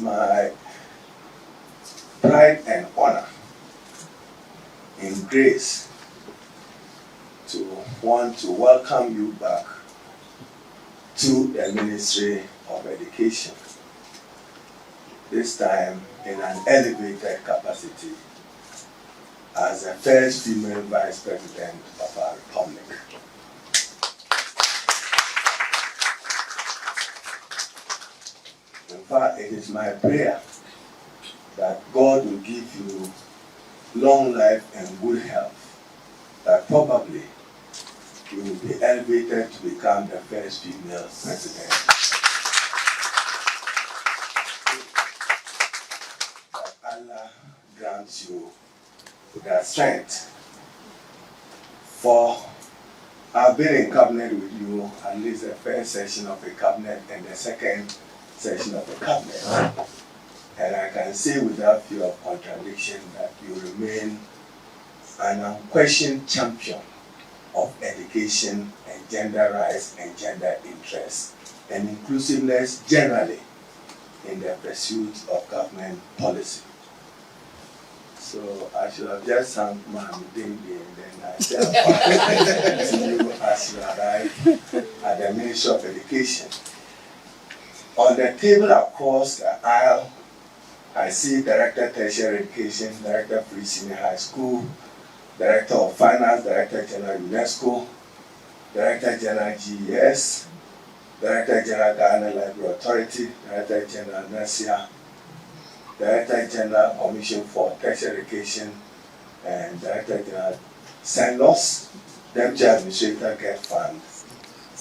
my pride and honor in grace to want to welcome you back to the Ministry of Education, this time in an elevated capacity as the first female Vice President of our Republic. In fact, it is my prayer that God will give you long life and good health, that probably you will be elevated to become the first female president. That Allah grants you that strength. For I've been in cabinet with you at least the first session of the cabinet and the second session of the cabinet. And I can say without fear of contradiction that you remain an unquestioned champion of education and gender rights and gender interests and inclusiveness generally in the pursuit of government policy. So I should have just sung Mami Dindi and then I said to you as you arrive at the Ministry of Education. On the table across the aisle, I see Director Tertiary Education, Director Free Senior High School, Director of Finance, Director General UNESCO, Director General GES, Director General Ghana Library Authority, Director General NASIA, Director General Commission for Tertiary Education, and Director General SENLOS, Deputy Administrator Get Fund,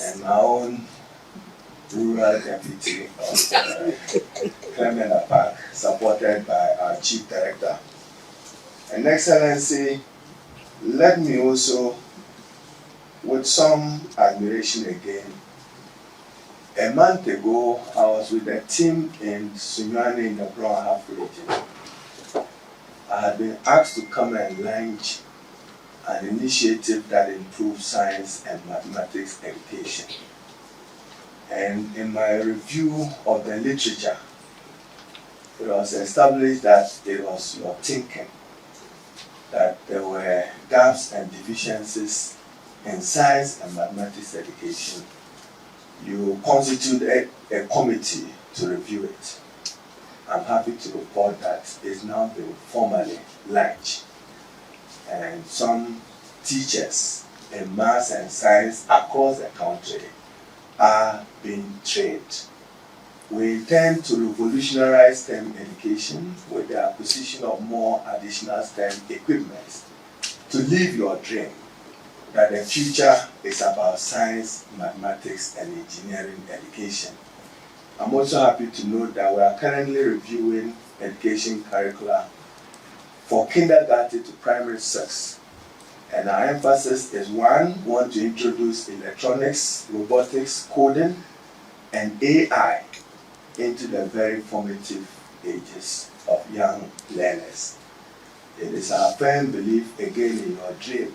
and my own Rural Deputy of Clement Park, supported by our Chief Director. And Excellency, let me also, with some admiration again, a month ago, I was with a team in Sunyani in the Brown Half region. I had been asked to come and launch an initiative that improves science and mathematics education. And in my review of the literature, it was established that it was your thinking, that there were gaps and deficiencies in science and mathematics education. You constituted a committee to review it. I'm happy to report that it's now been formally launched. And some teachers in maths and science across the country are being trained. We intend to revolutionize STEM education with the acquisition of more additional STEM equipment to live your dream that the future is about science, mathematics, and engineering education. I'm also happy to note that we are currently reviewing education curricula for kindergarten to primary 6. And our emphasis is one, we want to introduce electronics, robotics, coding, and AI into the very formative ages of young learners. It is our firm belief, again in your dream,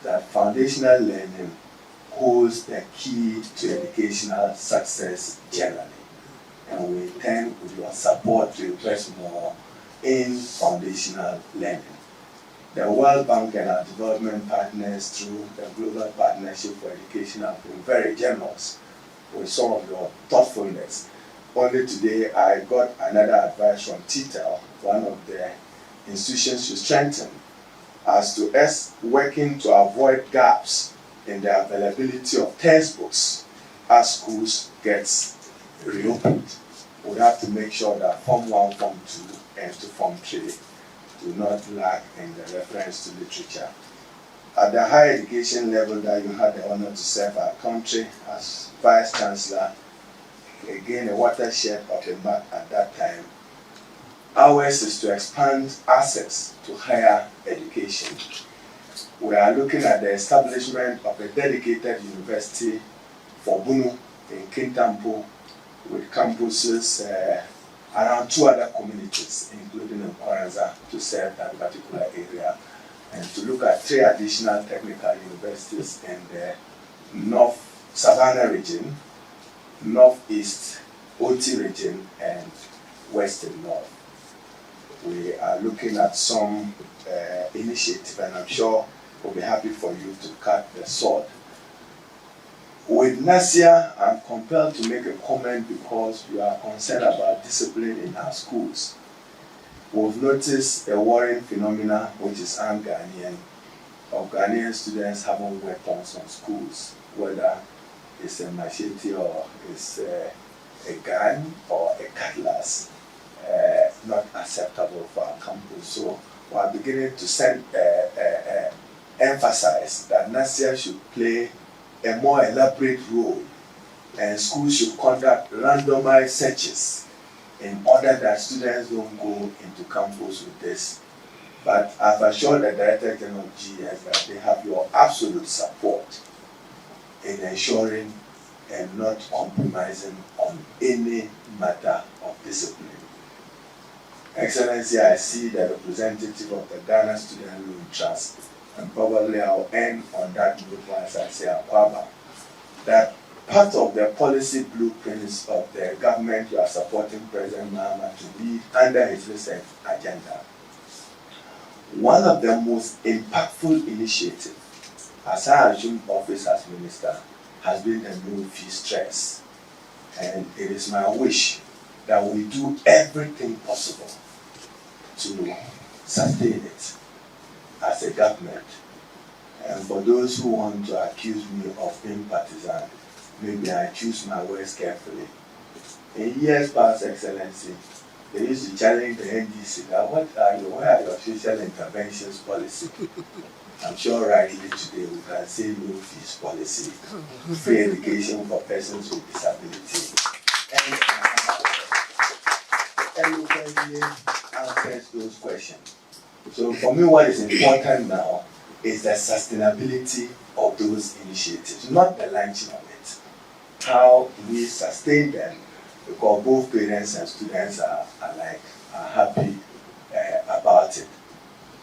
that foundational learning holds the key to educational success generally. And we intend with your support to invest more in foundational learning. The World Bank and our development partners through the Global Partnership for Education have been very generous with some of your thoughtfulness. Only today I got another advice from TTEL, one of the institutions to strengthen, as to us working to avoid gaps in the availability of textbooks as schools gets reopened. We have to make sure that Form 1, Form 2, and to Form 3 do not lack in the reference to literature. At the higher education level that you had the honor to serve our country as Vice Chancellor, again a watershed of the mark at that time, ours is to expand access to higher education. We are looking at the establishment of a dedicated university for Bunu in Kintampo with campuses around 2 other communities, including in Kwaranza, to serve that particular area, and to look at 3 additional technical universities in the North Savannah region, Northeast Oti region, and west and north. We are looking at some initiative, and I'm sure we'll be happy for you to cut the sword. With Nasia, I'm compelled to make a comment because we are concerned about discipline in our schools. We've noticed a worrying phenomenon, which is un-Ghanaian, of Ghanaian students having weapons on schools, whether it's a machete or it's a gun or a cutlass, not acceptable for our campus. So we are beginning to emphasize that Nasia should play a more elaborate role, and schools should conduct randomized searches in order that students don't go into campus with this. But I've assured the Director General of GS that they have your absolute support in ensuring and not compromising on any matter of discipline. Excellency, I see the representative of the Ghana Student Loan Trust, and probably I'll end on that note once I say Akwaba, that part of the policy blueprints of the government you are supporting President Naana to lead under his recent agenda. One of the most impactful initiatives, as I assumed office as minister, has been the no fee stress. And it is my wish that we do everything possible to sustain it as a government. And for those who want to accuse me of being partisan, maybe I choose my words carefully. In years past, Excellency, they used to challenge the NDC that where are your social interventions policy? I'm sure rightly today we can say no fees policy, free education for persons with disability, and eloquently answers those questions. So for me, what is important now is the sustainability of those initiatives, not the launching of it. How we sustain them, because both parents and students are happy about it.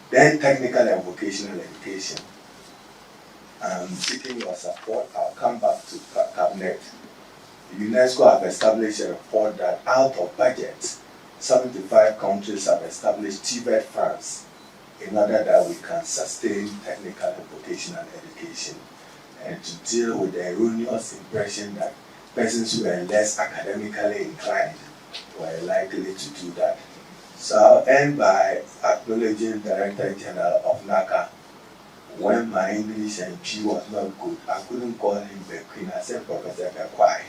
Then technical and vocational education. Seeking your support, I'll come back to Cabinet. UNESCO have established a report that out of budget, 75 countries have established TVET funds in order that we can sustain technical and vocational education, and to deal with the erroneous impression that persons who are less academically inclined were likely to do that. So I'll end by acknowledging Director General of NACA. When my English and G was not good, I couldn't call him Bequin, I said Professor Bequai.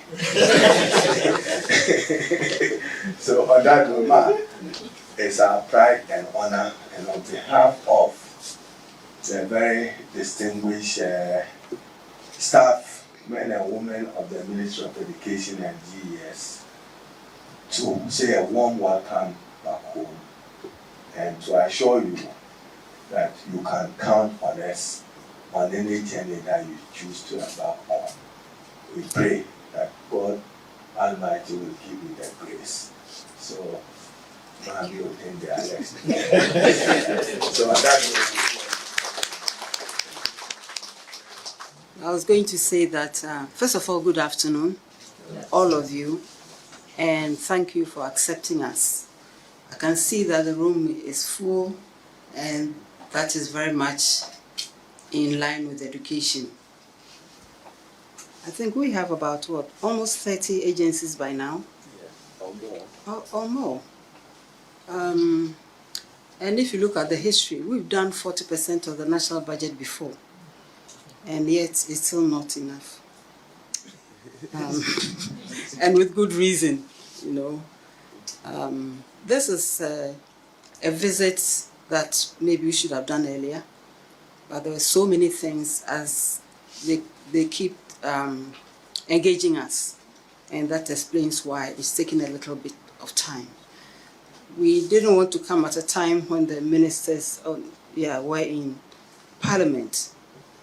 So on that note, it's our pride and honor, and on behalf of the very distinguished staff, men and women of the Ministry of Education and GES, to say a warm welcome back home, and to assure you that you can count on us on any journey that you choose to embark on. We pray that God Almighty will give you the grace. So, man, you in the Alex. So, on that note, I was going to say that, first of all, good afternoon, all of you, and thank you for accepting us. I can see that the room is full, and that is very much in line with education. I think we have about, what, almost 30 agencies by now? or more. Or more. And if you look at the history, we've done 40% of the national budget before, and yet it's still not enough. And with good reason, you know. This is a visit that maybe we should have done earlier, but there were so many things as they keep engaging us, and that explains why it's taking a little bit of time. We didn't want to come at a time when the ministers were in Parliament,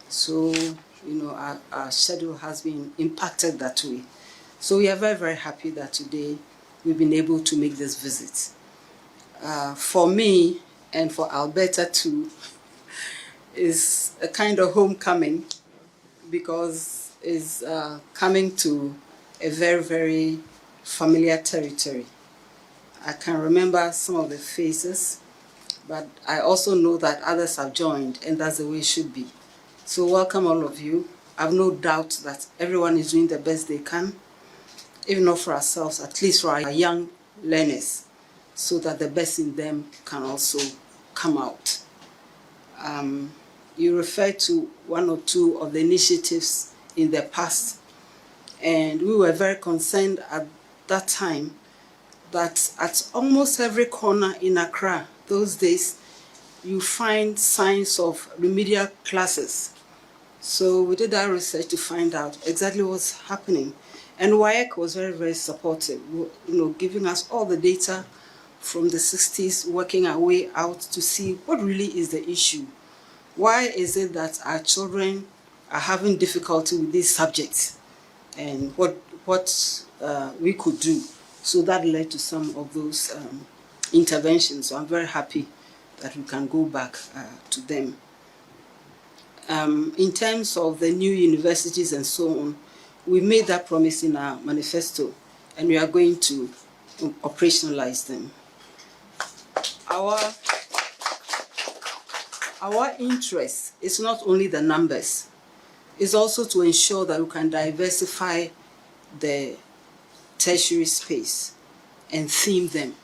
so you know our schedule has been impacted that way. So we are very, very happy that today we've been able to make this visit. For me, and for Alberta too, is a kind of homecoming, because it's coming to a very, very familiar territory. I can remember some of the faces, but I also know that others have joined, and that's the way it should be. So welcome all of you. I have no doubt that everyone is doing the best they can, if not for ourselves, at least for our young learners, so that the best in them can also come out. You referred to one or two of the initiatives in the past, and we were very concerned at that time that at almost every corner in Accra those days, you find signs of remedial classes. So we did our research to find out exactly what's happening. And WAEC was very, very supportive, giving us all the data from the 60s, working our way out to see what really is the issue. Why is it that our children are having difficulty with these subjects, and what we could do? So that led to some of those interventions. So I'm very happy that we can go back to them. In terms of the new universities and so on, we made that promise in our manifesto, and we are going to operationalize them. Our interest is not only the numbers, it's also to ensure that we can diversify the tertiary space and theme them.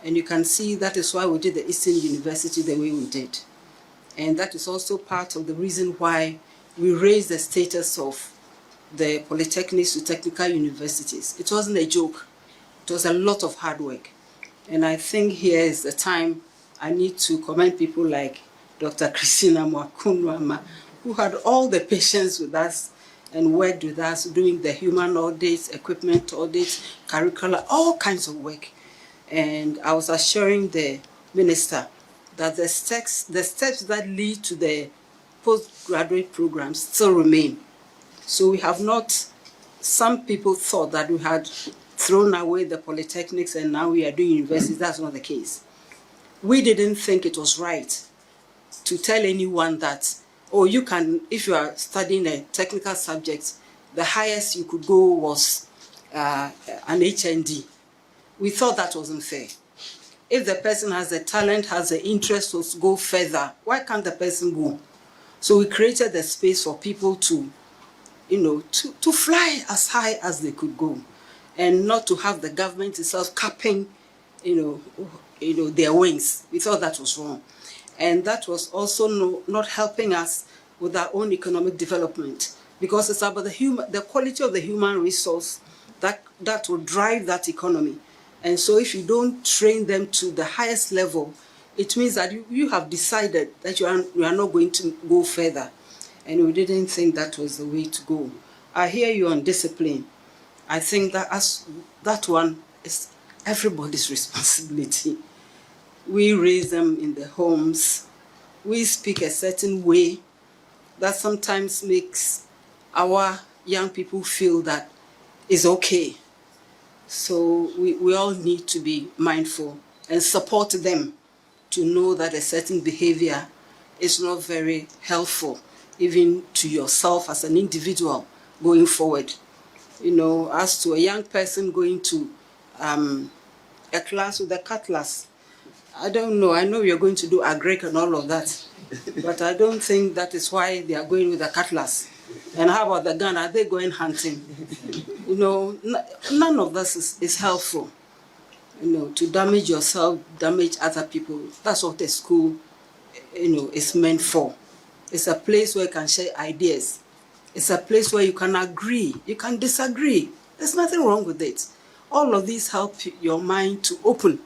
And you can see that is why we did the Eastern University the way we did. And that is also part of the reason why we raised the status of the polytechnics to technical universities. It wasn't a joke. It was a lot of hard work. And I think here is the time I need to commend people like Dr. Christina Mwakunwama, who had all the patience with us and worked with us doing the human audits, equipment audits, curricula, all kinds of work. And I was assuring the minister that the steps that lead to the postgraduate programs still remain. So we have not, some people thought that we had thrown away the polytechnics and now we are doing universities. That's not the case. We didn't think it was right to tell anyone that, oh, you can, if you are studying a technical subject, the highest you could go was an HND. We thought that wasn't fair. If the person has the talent, has the interest to go further, why can't the person go? So we created the space for people to, to fly as high as they could go, and not to have the government itself capping, their wings. We thought that was wrong. And that was also not helping us with our own economic development, because it's about the quality of the human resource that will drive that economy. And so if you don't train them to the highest level, it means that you have decided that you are not going to go further. And we didn't think that was the way to go. I hear you on discipline. I think that one is everybody's responsibility. We raise them in the homes. We speak a certain way that sometimes makes our young people feel that it's okay. So we all need to be mindful and support them to know that a certain behavior is not very helpful, even to yourself as an individual going forward. As to a young person going to a class with a cutlass, I don't know. I know you're going to do agric and all of that, but I don't think that is why they are going with a cutlass. And how about the gun? Are they going hunting? None of this is helpful. To damage yourself, damage other people. That's what a school, is meant for. It's a place where you can share ideas. It's a place where you can agree, you can disagree. There's nothing wrong with it. All of these help your mind to open.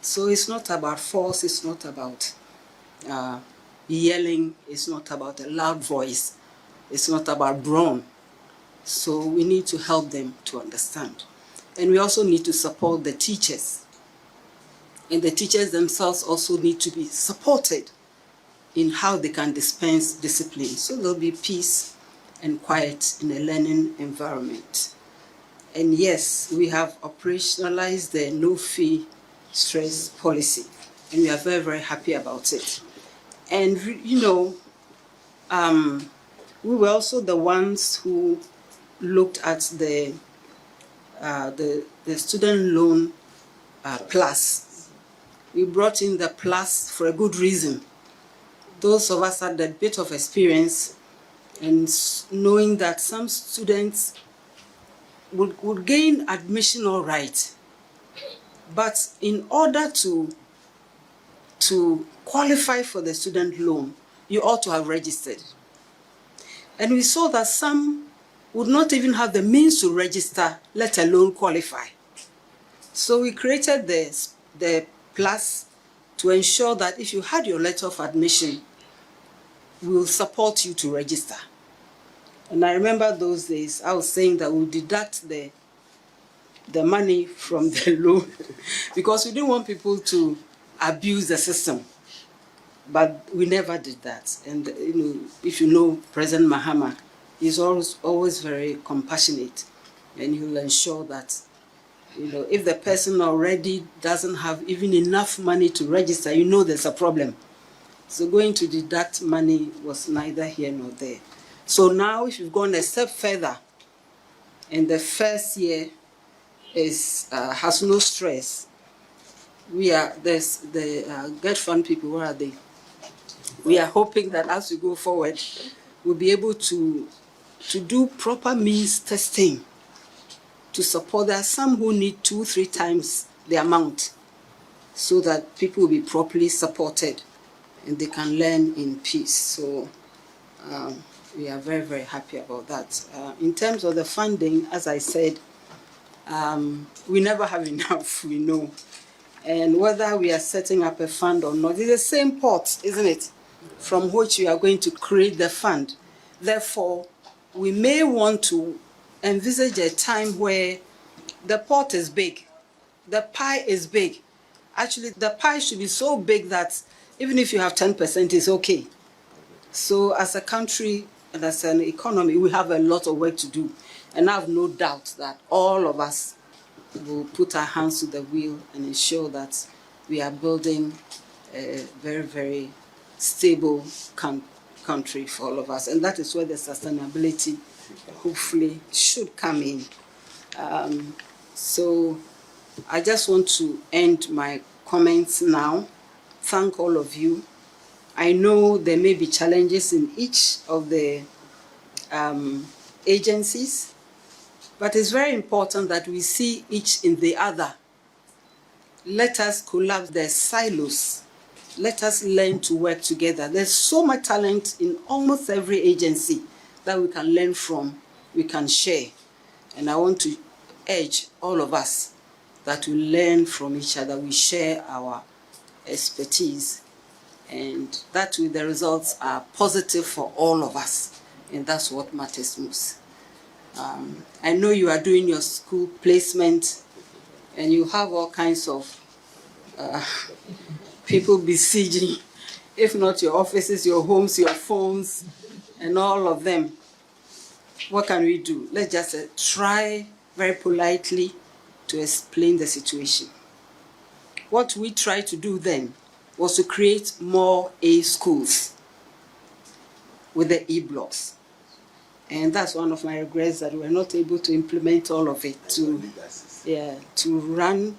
So it's not about force, it's not about yelling, it's not about a loud voice, it's not about brawn. So we need to help them to understand. And we also need to support the teachers. And the teachers themselves also need to be supported in how they can dispense discipline. So there'll be peace and quiet in a learning environment. And yes, we have operationalized the no-fee stress policy, and we are very, very happy about it. And we were also the ones who looked at the student loan plus. We brought in the plus for a good reason. Those of us had a bit of experience and knowing that some students would gain admission all right, but in order to qualify for the student loan, you ought to have registered. And we saw that some would not even have the means to register, let alone qualify. So we created the plus to ensure that if you had your letter of admission, we will support you to register. And I remember those days, I was saying that we'll deduct the money from the loan because we didn't want people to abuse the system. But we never did that. And if you know President Mahama, he's always very compassionate, and he will ensure that if the person already doesn't have even enough money to register, there's a problem. So going to deduct money was neither here nor there. So now if you've gone a step further, and the first year has no stress, there's the Get Fund people, where are they? We are hoping that as we go forward, we'll be able to do proper means testing to support. There are some who need 2-3 times the amount so that people will be properly supported and they can learn in peace. So we are very, very happy about that. In terms of the funding, as I said, we never have enough, we know. And whether we are setting up a fund or not, it's the same pot, isn't it, from which we are going to create the fund. Therefore, we may want to envisage a time where the pot is big, the pie is big. Actually, the pie should be so big that even if you have 10%, it's okay. So as a country and as an economy, we have a lot of work to do. And I have no doubt that all of us will put our hands to the wheel and ensure that we are building a very, very stable country for all of us. And that is where the sustainability hopefully should come in. So I just want to end my comments now. Thank all of you. I know there may be challenges in each of the agencies, but it's very important that we see each in the other. Let us collapse the silos. Let us learn to work together. There's so much talent in almost every agency that we can learn from, we can share. And I want to urge all of us that we learn from each other, we share our expertise, and that way the results are positive for all of us, and that's what matters most. I know you are doing your school placement, and you have all kinds of people besieging, if not your offices, your homes, your phones, and all of them. What can we do? Let's just try very politely to explain the situation. What we tried to do then was to create more A schools with the E-blocks. And that's one of my regrets, that we're not able to implement all of it, to run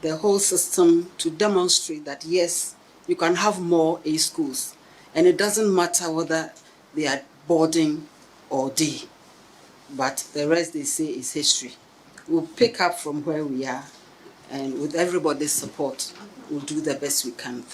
the whole system, to demonstrate that yes, you can have more A schools. And it doesn't matter whether they are boarding or day, but the rest they say is history. We'll pick up from where we are, and with everybody's support, we'll do the best we can.